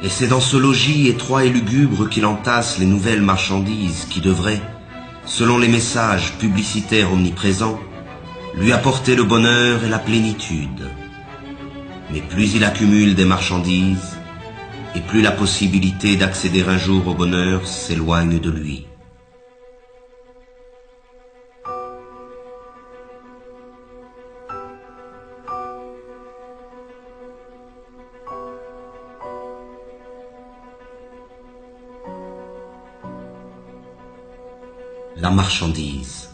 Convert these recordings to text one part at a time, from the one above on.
Et c'est dans ce logis étroit et lugubre qu'il entasse les nouvelles marchandises qui devraient, selon les messages publicitaires omniprésents, lui apporter le bonheur et la plénitude. Mais plus il accumule des marchandises, et plus la possibilité d'accéder un jour au bonheur s'éloigne de lui. La marchandise,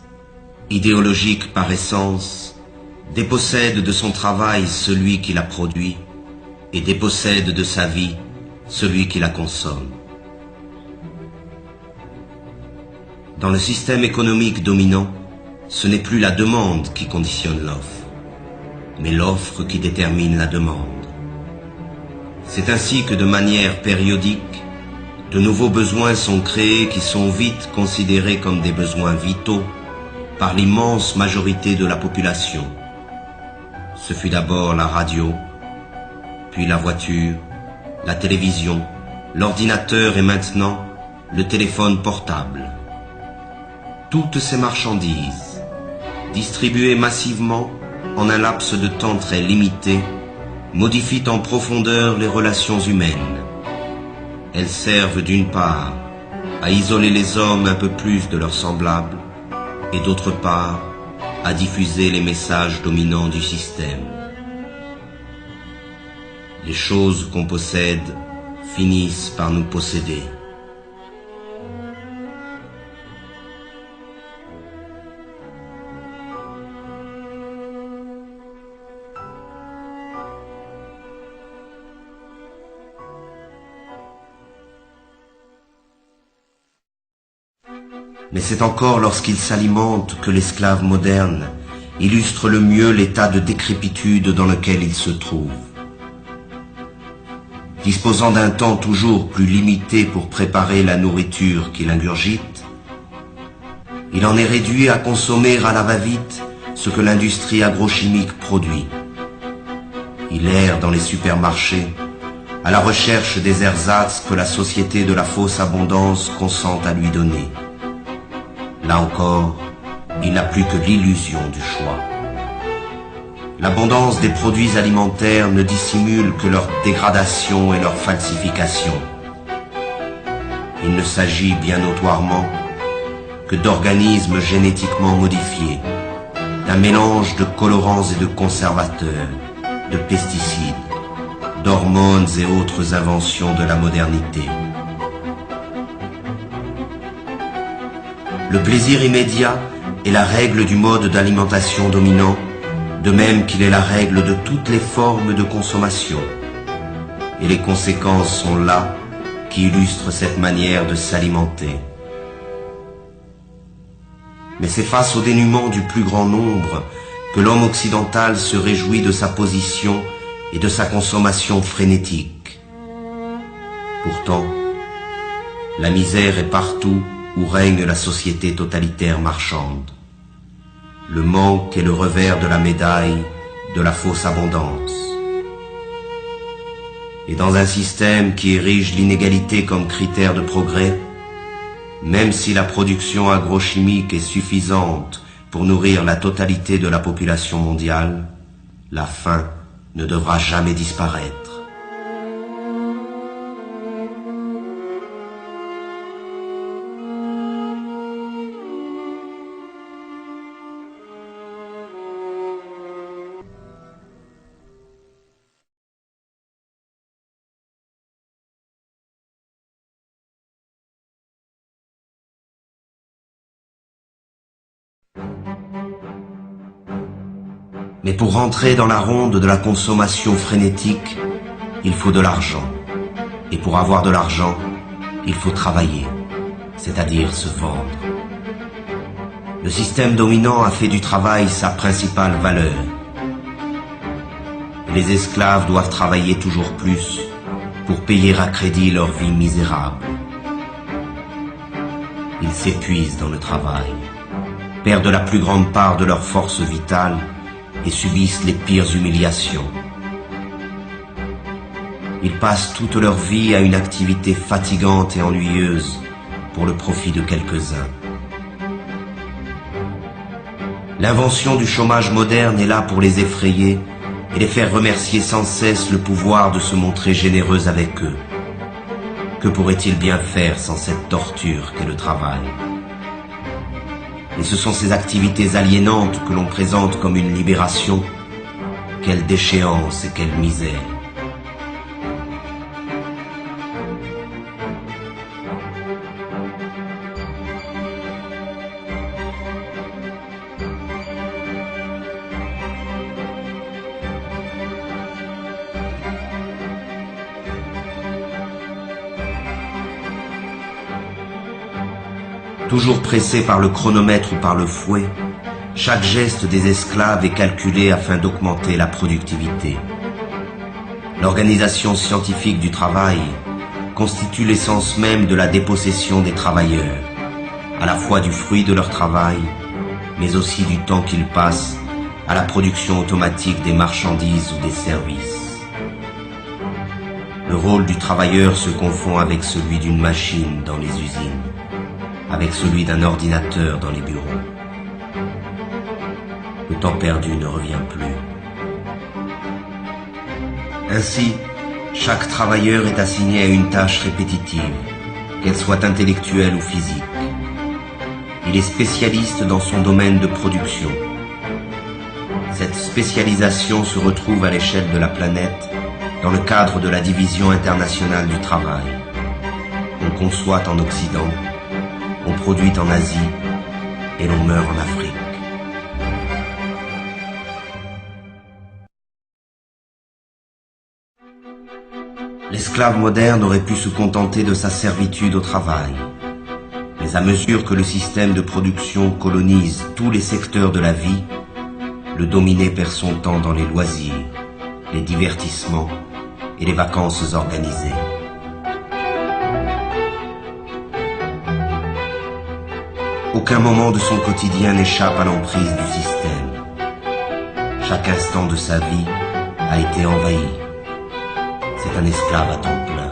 idéologique par essence, dépossède de son travail celui qui la produit et dépossède de sa vie celui qui la consomme. Dans le système économique dominant, ce n'est plus la demande qui conditionne l'offre, mais l'offre qui détermine la demande. C'est ainsi que de manière périodique, de nouveaux besoins sont créés qui sont vite considérés comme des besoins vitaux par l'immense majorité de la population. Ce fut d'abord la radio, puis la voiture, la télévision, l'ordinateur et maintenant le téléphone portable. Toutes ces marchandises, distribuées massivement en un laps de temps très limité, modifient en profondeur les relations humaines. Elles servent d'une part à isoler les hommes un peu plus de leurs semblables et d'autre part à diffuser les messages dominants du système. Les choses qu'on possède finissent par nous posséder. Mais c'est encore lorsqu'il s'alimente que l'esclave moderne illustre le mieux l'état de décrépitude dans lequel il se trouve. Disposant d'un temps toujours plus limité pour préparer la nourriture qu'il ingurgite, il en est réduit à consommer à la va-vite ce que l'industrie agrochimique produit. Il erre dans les supermarchés à la recherche des ersatz que la société de la fausse abondance consent à lui donner. Là encore, il n'a plus que l'illusion du choix. L'abondance des produits alimentaires ne dissimule que leur dégradation et leur falsification. Il ne s'agit bien notoirement que d'organismes génétiquement modifiés, d'un mélange de colorants et de conservateurs, de pesticides, d'hormones et autres inventions de la modernité. Le plaisir immédiat est la règle du mode d'alimentation dominant, de même qu'il est la règle de toutes les formes de consommation. Et les conséquences sont là qui illustrent cette manière de s'alimenter. Mais c'est face au dénuement du plus grand nombre que l'homme occidental se réjouit de sa position et de sa consommation frénétique. Pourtant, la misère est partout où règne la société totalitaire marchande. Le manque est le revers de la médaille de la fausse abondance. Et dans un système qui érige l'inégalité comme critère de progrès, même si la production agrochimique est suffisante pour nourrir la totalité de la population mondiale, la faim ne devra jamais disparaître. Mais pour rentrer dans la ronde de la consommation frénétique, il faut de l'argent. Et pour avoir de l'argent, il faut travailler, c'est-à-dire se vendre. Le système dominant a fait du travail sa principale valeur. Et les esclaves doivent travailler toujours plus pour payer à crédit leur vie misérable. Ils s'épuisent dans le travail, perdent la plus grande part de leur force vitale et subissent les pires humiliations. Ils passent toute leur vie à une activité fatigante et ennuyeuse pour le profit de quelques-uns. L'invention du chômage moderne est là pour les effrayer et les faire remercier sans cesse le pouvoir de se montrer généreux avec eux. Que pourraient-ils bien faire sans cette torture qu'est le travail? Et ce sont ces activités aliénantes que l'on présente comme une libération. Quelle déchéance et quelle misère! Toujours pressés par le chronomètre ou par le fouet, chaque geste des esclaves est calculé afin d'augmenter la productivité. L'organisation scientifique du travail constitue l'essence même de la dépossession des travailleurs, à la fois du fruit de leur travail, mais aussi du temps qu'ils passent à la production automatique des marchandises ou des services. Le rôle du travailleur se confond avec celui d'une machine dans les usines, avec celui d'un ordinateur dans les bureaux. Le temps perdu ne revient plus. Ainsi, chaque travailleur est assigné à une tâche répétitive, qu'elle soit intellectuelle ou physique. Il est spécialiste dans son domaine de production. Cette spécialisation se retrouve à l'échelle de la planète dans le cadre de la Division internationale du travail. On conçoit en Occident, on produit en Asie et l'on meurt en Afrique. L'esclave moderne aurait pu se contenter de sa servitude au travail. Mais à mesure que le système de production colonise tous les secteurs de la vie, le dominé perd son temps dans les loisirs, les divertissements et les vacances organisées. Aucun moment de son quotidien n'échappe à l'emprise du système. Chaque instant de sa vie a été envahi. C'est un esclave à temps plein.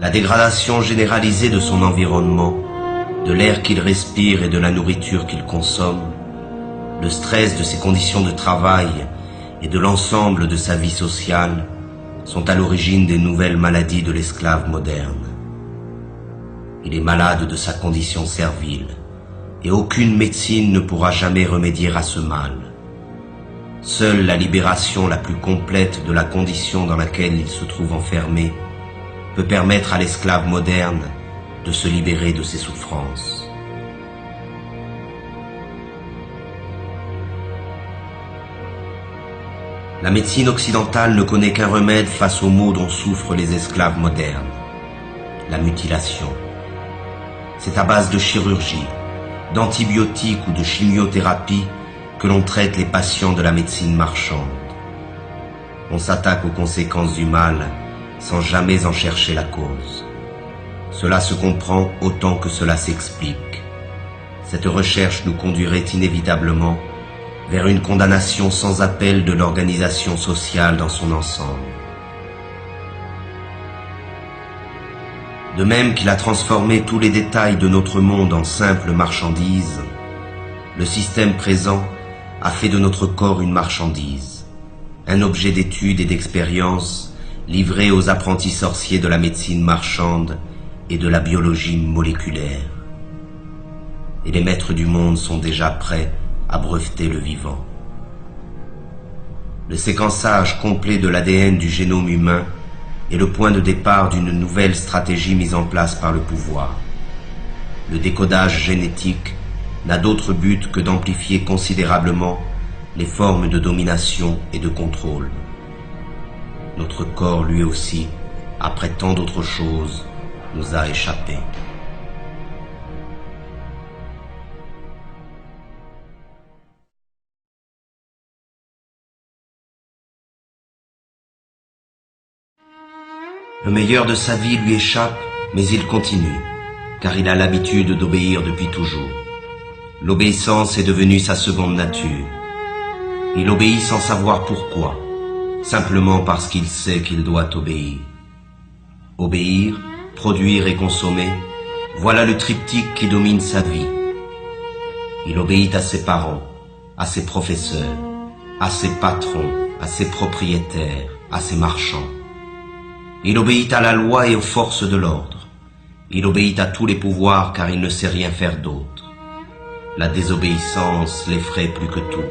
La dégradation généralisée de son environnement, de l'air qu'il respire et de la nourriture qu'il consomme, le stress de ses conditions de travail et de l'ensemble de sa vie sociale sont à l'origine des nouvelles maladies de l'esclave moderne. Il est malade de sa condition servile et aucune médecine ne pourra jamais remédier à ce mal. Seule la libération la plus complète de la condition dans laquelle il se trouve enfermé peut permettre à l'esclave moderne de se libérer de ses souffrances. La médecine occidentale ne connaît qu'un remède face aux maux dont souffrent les esclaves modernes, la mutilation. C'est à base de chirurgie, d'antibiotiques ou de chimiothérapie que l'on traite les patients de la médecine marchande. On s'attaque aux conséquences du mal sans jamais en chercher la cause. Cela se comprend autant que cela s'explique. Cette recherche nous conduirait inévitablement vers une condamnation sans appel de l'organisation sociale dans son ensemble. De même qu'il a transformé tous les détails de notre monde en simples marchandises, le système présent a fait de notre corps une marchandise, un objet d'étude et d'expérience livré aux apprentis sorciers de la médecine marchande et de la biologie moléculaire. Et les maîtres du monde sont déjà prêts à breveter le vivant. Le séquençage complet de l'ADN du génome humain est le point de départ d'une nouvelle stratégie mise en place par le pouvoir. Le décodage génétique n'a d'autre but que d'amplifier considérablement les formes de domination et de contrôle. Notre corps, lui aussi, après tant d'autres choses, nous a échappé. Le meilleur de sa vie lui échappe, mais il continue, car il a l'habitude d'obéir depuis toujours. L'obéissance est devenue sa seconde nature. Il obéit sans savoir pourquoi, simplement parce qu'il sait qu'il doit obéir. Obéir, produire et consommer, voilà le triptyque qui domine sa vie. Il obéit à ses parents, à ses professeurs, à ses patrons, à ses propriétaires, à ses marchands. Il obéit à la loi et aux forces de l'ordre. Il obéit à tous les pouvoirs car il ne sait rien faire d'autre. La désobéissance l'effraie plus que tout,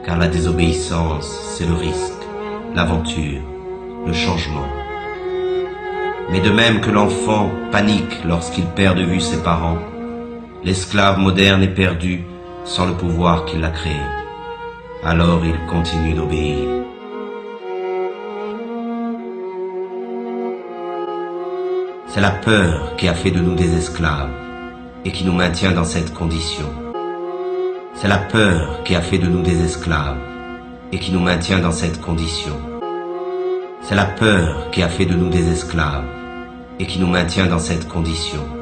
car la désobéissance, c'est le risque, l'aventure, le changement. Mais de même que l'enfant panique lorsqu'il perd de vue ses parents, l'esclave moderne est perdu sans le pouvoir qui l'a créé. Alors il continue d'obéir. C'est la peur qui a fait de nous des esclaves et qui nous maintient dans cette condition. C'est la peur qui a fait de nous des esclaves et qui nous maintient dans cette condition. C'est la peur qui a fait de nous des esclaves et qui nous maintient dans cette condition.